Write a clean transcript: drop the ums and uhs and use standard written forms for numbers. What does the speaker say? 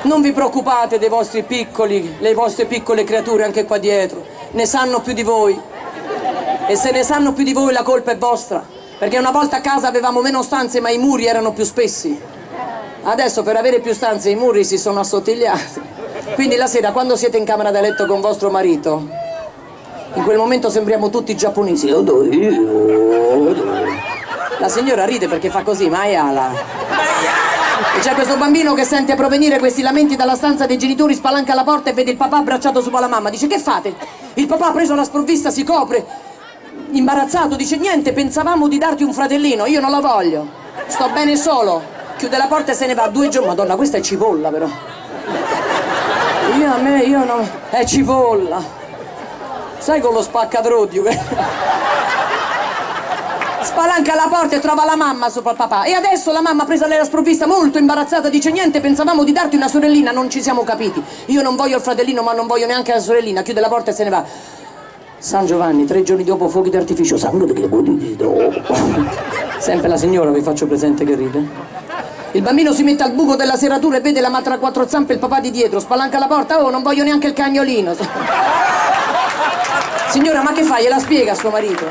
Non vi preoccupate dei vostri piccoli, le vostre piccole creature anche qua dietro. Ne sanno più di voi. E se ne sanno più di voi la colpa è vostra. Perché una volta a casa avevamo meno stanze ma i muri erano più spessi. Adesso per avere più stanze i muri si sono assottigliati. Quindi la sera quando siete in camera da letto con vostro marito, in quel momento sembriamo tutti giapponesi. La signora ride perché fa così, maiala. E c'è questo bambino che sente provenire questi lamenti dalla stanza dei genitori, spalanca la porta e vede il papà abbracciato sopra la mamma. Dice: che fate? Il papà ha preso la sprovvista, si copre, imbarazzato, dice: niente, pensavamo di darti un fratellino, io non lo voglio, sto bene solo. Chiude la porta e se ne va. 2 giorni, madonna, questa è cipolla però. Io no, è cipolla. Sai con lo spaccatrodio che... Spalanca la porta e trova la mamma sopra il papà. E adesso la mamma, presa lei la sprovvista, molto imbarazzata, dice: niente, pensavamo di darti una sorellina, non ci siamo capiti. Io non voglio il fratellino ma non voglio neanche la sorellina. Chiude la porta e se ne va. San Giovanni, 3 giorni dopo, fuochi d'artificio. Sempre la signora, vi faccio presente che ride. Il bambino si mette al buco della serratura e vede la matra a 4 zampe e il papà di dietro. Spalanca la porta: oh, non voglio neanche il cagnolino. Signora, ma che fa? Gliela spiega a suo marito.